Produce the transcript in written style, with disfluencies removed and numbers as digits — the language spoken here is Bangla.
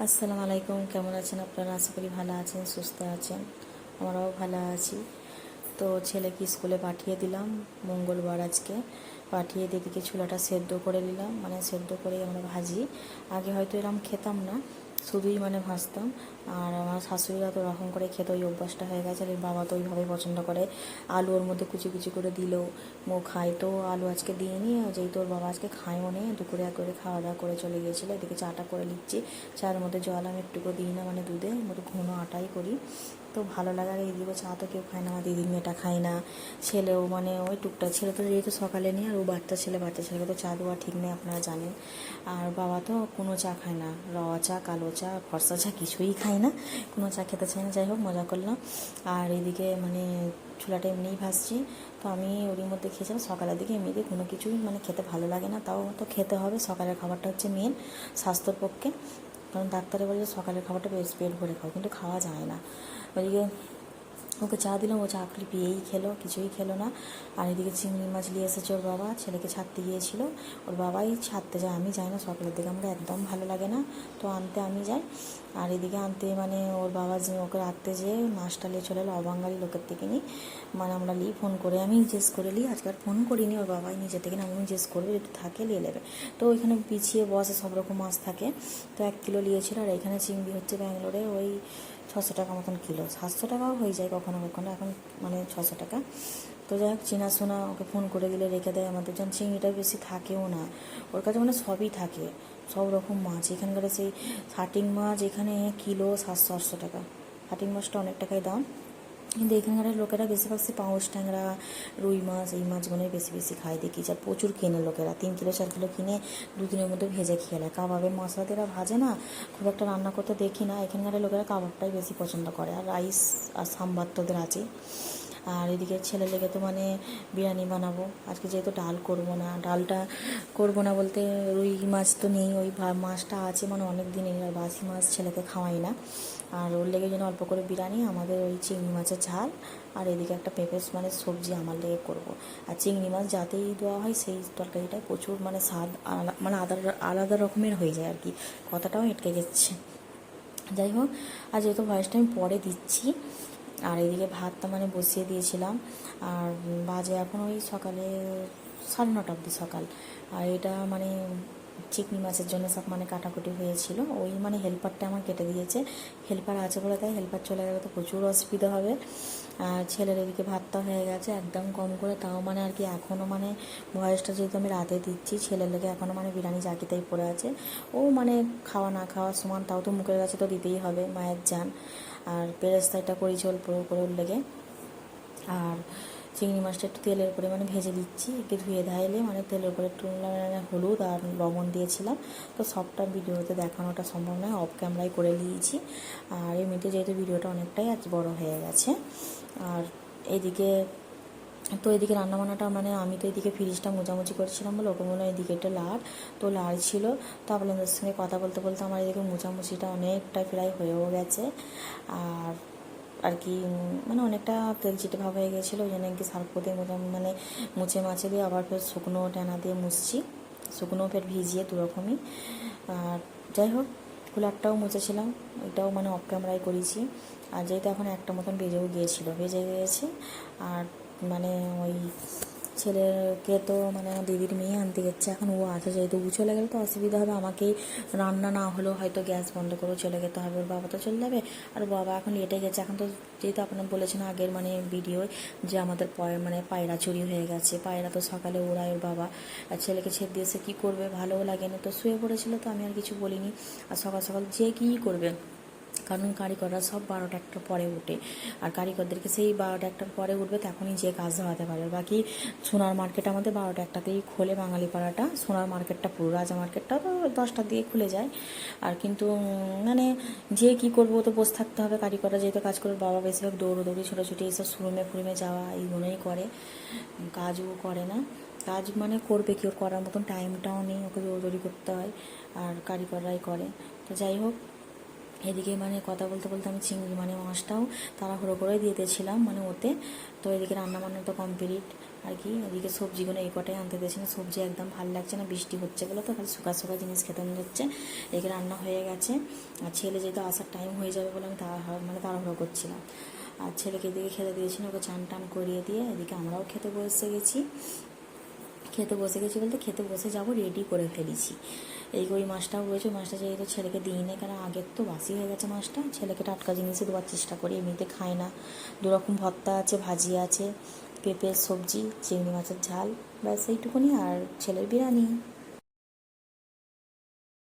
আসসালামু আলাইকুম। কেমন আছেন আপনারা? আশা করি ভালো আছেন, সুস্থ আছেন। আমরাও ভালো আছি। তো ছেলেকে স্কুলে পাঠিয়ে দিলাম মঙ্গলবার আজকে। পাঠিয়ে দিদিকে ছোলাটা সেদ্ধ করে দিলাম, মানে সেদ্ধ করে আমরা ভাজি। আগে হয়তো এরকম খেতাম না, শুধুই মানে ভাজতাম। আর আমার শাশুড়িরা তো ওরকম করে খেতে ওই অভ্যাসটা হয়ে গেছে। আর বাবা তো ওইভাবেই পছন্দ করে। আলু ওর মধ্যে কুচি কুচি করে দিলেও খায়। তো আলু আজকে দিইনি, যেহেতু ওর বাবা আজকে খায়ও নি। দুপুরে করে খাওয়া দাওয়া করে চলে গিয়েছিলো। এদিকে চাটা করে নিচ্ছি। চায়ের মধ্যে জল আমি একটুকু দিই না, মানে দুধে মতো ঘন আটাই করি। তো ভালো লাগে। আর এইদিকে চা তো কেউ খায় না, আমার দিদির মেয়েটা খায় না, ছেলেও মানে ওই টুকটাক। ছেলে তো যেহেতু সকালে নিয়ে, আর ও বাচ্চা ছেলেকে তো চা দেওয়া ঠিক নেই, আপনারা জানেন। আর বাবা তো কোনো চা খায় না, রওয়া চা, কালো চা, ফর্সা চা কিছুই খায় না, কোনো চা খেতে চায় না। যাই হোক, মজা করলাম। আর এদিকে মানে চুলাটা এমনিই ভাসছি। তো আমি ওরই মধ্যে খেয়েছিলাম। সকালের দিকে এমনিতে কোনো কিছুই মানে খেতে ভালো লাগে না, তাও তো খেতে হবে। সকালের খাবারটা হচ্ছে মেন স্বাস্থ্যর পক্ষে। কারণ ডাক্তারে বলে যে সকালের খাবারটা বেশ পেট ভরে খাও, কিন্তু খাওয়া যায় না। ওইদিকে ওকে চা দিলাম, ও চা পিয়েই খেলো, কিছুই খেলো না। আর এদিকে চিংড়ি মাছ নিয়ে এসেছে ওর বাবা, ছেলেকে ছাড়তে গিয়েছিল। ওর বাবাই ছাড়তে যায়, আমি যাই না। সকালের দিকে আমাকে একদম ভালো লাগে না, তো আনতে আমি যাই। আর এদিকে আনতে মানে ওর বাবা যে ওকে রাখতে যেয়ে মাছটা নিয়ে চলে এলো অবাঙালি লোকের থেকে নিই। মানে আমরা নিই ফোন করে, আমি জিজ্ঞেস করে নিই। আজকে আর ফোন করিনি, ওর বাবাই নিজে থেকে না, আমি জিজ্ঞেস করবো যদি থাকে নিয়ে নেবে। তো ওইখানে পিছিয়ে বসে সব রকম মাছ থাকে। তো 1 কিলো নিয়েছিল। আর এখানে চিংড়ি হচ্ছে ব্যাঙ্গালোরে ওই 600 টাকা মতন কিলো, 700 টাকাও হয়ে যায় কখনো কখনো, এখন মানে 600 টাকা। তো যাই হোক, চেনাশোনা, ওকে ফোন করে দিলে রেখে দেয়। আমাদের যেন চিংড়িটা বেশি থাকেও না ওর কাছে, মানে সবই থাকে, সব রকম মাছ। এখানকার সেই শাটিং মাছ এখানে কিলো 700-800 টাকা। শাটিং মাছটা অনেক টাকায় দাম, কিন্তু এখানকার লোকেরা বেশিরভাগ সে পাউস ট্যাংরা, রুই মাছ, এই মাছগুলোই বেশি বেশি খায় দেখি। যা প্রচুর কেনে লোকেরা, 3 কিলো 4 কিলো কিনে 2 দিনের মধ্যে ভেজে খেয়ে নেয়। কাবাবের মশলা দিয়ে ভাজে না, খুব একটা রান্না করতে দেখি না। এখানকার লোকেরা কাবাবটাই বেশি পছন্দ করে। আর রাইস আর সাম্বার তোদের আছে। আর এদিকে ছেলে লেগে তো মানে বিরিয়ানি বানাবো আজকে, যেহেতু ডাল করবো না। ডালটা করবো না বলতে, রুই মাছ তো নেই, ওই মাছটা আছে মানে অনেক দিনের। আর বাসি মাছ ছেলেকে খাওয়াই না। আর ওর লেগে যেন অল্প করে বিরিয়ানি, আমাদের ওই চিংড়ি মাছের ঝাল। আর এদিকে একটা পেঁপেস মানে সবজি আমার লেগে করবো। আর চিংড়ি মাছ যাতেই দেওয়া হয় সেই তরকারিটাই প্রচুর মানে স্বাদ, মানে আলাদা রকমের হয়ে যায় আর কি। কথাটাও এটকে গেছে। যাই হোক, আর যেহেতু ভয়েসটা আমি পরে দিচ্ছি। আর এদিকে ভাতটা মানে বসিয়ে দিয়েছিলাম। আর বাজে এখন ওই সকালে 9:30 অবধি সকাল। আর এটা মানে চিংড়ি মাছের জন্য সব মানে কাটাকুটি হয়েছিল, ওই মানে হেল্পারটা আমার কেটে দিয়েছে। হেল্পার আছে বলে তাই, হেল্পার চলে গেলে তো প্রচুর অসুবিধা হবে। আর ছেলের এদিকে ভাতটা হয়ে গেছে একদম কম করে, তাও মানে আর কি এখনও মানে ভয়েসটা যেহেতু আমি রাতে দিচ্ছি, ছেলের লেগে এখনও মানে বিরিয়ানি জাকিতেই পড়ে আছে। ও মানে খাওয়া না খাওয়া সমান, তাও তো মুখের কাছে তো দিতেই হবে, মায়ের জান। আর পেরেস্তাটা করেছি অল্প করে ওর লেগে। আর চিংড়ি মাছটা একটু তেলের উপরে মানে ভেজে দিচ্ছি, একটু ধুয়ে ধাইলে মানে তেলের উপরে একটু হলুদ আর লবণ দিয়েছিলাম। তো সবটা ভিডিওতে দেখানোটা সম্ভব নয়, অফ ক্যামেরায় করে নিয়েছি। আর এমনিতে যেহেতু ভিডিওটা অনেকটাই আজ বড় হয়ে গেছে। আর এদিকে রান্নাবান্নাটা মানে আমি তো এদিকে ফ্রিজটা মোছামুছি করছিলাম বলে, ওকে মনে হয় এদিকে একটা লাড় ছিল। তো আপনাদের সঙ্গে কথা বলতে বলতে আমার এদিকে মোছামুছিটা অনেকটা প্রায় হয়েও গেছে। আর কি মানে অনেকটা তেল চিটে ভাব হয়ে গেছিলো, ওই জন্য কি সার্ফ দিয়ে মানে মুছে মাছে দিয়ে আবার ফের শুকনো টানা দিয়ে মুছছি, শুকনো ফের ভিজিয়ে দুরকমই। আর যাই হোক, কুলারটাও মুছেছিলাম, এটাও মানে অফ ক্যামেরায় করেছি। আর যেহেতু এখন 1টা মতন বেজে গিয়েছে। আর মানে ওই ছেলেকে তো মানে আমার দিদির মেয়ে আনতে যাচ্ছে, এখন ও আছে, যেহেতু ও চলে গেলে তো অসুবিধা হবে। আমাকেই রান্না না হলেও হয়তো গ্যাস বন্ধ করেও চলে যেতে হবে, ওর বাবা তো চলে যাবে। আর বাবা এখন লেটে গেছে। এখন তো যেহেতু আপনার বলেছেন আগের মানে ভিডিওয় যে আমাদের মানে পায়রা চুরি হয়ে গেছে, পায়রা তো সকালে ওড়ায় ওর বাবা। আর ছেলেকে ছেড়ে দিয়েছে, কী করবে, ভালোও লাগেনি, তো শুয়ে পড়েছিল, তো আমি আর কিছু বলিনি। আর সকাল সকাল যে কী করবে, কারণ কারিগররা সব 12টা 1টার পরে উঠে। আর কারিগরদেরকে সেই 12টা 1টার পরে উঠবে, তখনই যে কাজ ধরাতে পারবে। বাকি সোনার মার্কেট আমাদের 12টা 1টাতেই খোলে, বাঙালি পাড়াটা। সোনার মার্কেটটা পুরো, রাজা মার্কেটটা তো 10টার দিকে খুলে যায়। আর কিন্তু মানে যে কী করবো, তো বসে থাকতে হবে। কারিগররা যেহেতু কাজ করে, বাবা বেশিরভাগ দৌড়োদৌড়ি ছোটাছুটি এইসব শোরুমে ফুরুমে যাওয়া এইগুলোই করে, কাজও করে না। কাজ মানে করবে কি, ওর করার মতন টাইমটাও নেই, ওকে দৌড়দৌড়ি করতে হয়। আর কারিগররাই করে। তো যাই হোক, এদিকে মানে কথা বলতে বলতে আমি চিংড়ি মানে মাছটাও তাড়াহুড়ো করে দিয়ে দিয়েছিলাম মানে ওতে। তো এদিকে রান্নাবান্না তো কমপ্লিট। আর কি। এদিকে সবজিগুলো এই কটাই আনতে দিয়েছে না, সবজি একদম ভালো লাগছে না, বৃষ্টি হচ্ছে বলে তো খালি শুকা শুকা জিনিস খেতে মনে হচ্ছে। এদিকে রান্না হয়ে গেছে, আর ছেলে যেহেতু আসার টাইম হয়ে যাবে বলে আমি তাড়াহুড়ো করছিলাম। আর ছেলেকে এদিকে খেতে দিয়েছি, ওকে চান টান করিয়ে দিয়ে এদিকে আমরাও খেতে বসে গেছি। বলতে খেতে বসে যাবো রেডি করে ফেলেছি। এই ওই মাছটাও রয়েছে, ওই মাছটা যেহেতু ছেলেকে দিই না, কারণ আগের তো বাসি হয়ে গেছে মাছটা। ছেলেকে টাটকা জিনিসই দেওয়ার চেষ্টা করি, এমনিতে খায় না। দুরকম ভর্তা আছে, ভাজি আছে, পেঁপের সবজি, চিংড়ি মাছের ঝাল, ব্যাস এইটুকুনি, আর ছেলের বিরিয়ানি।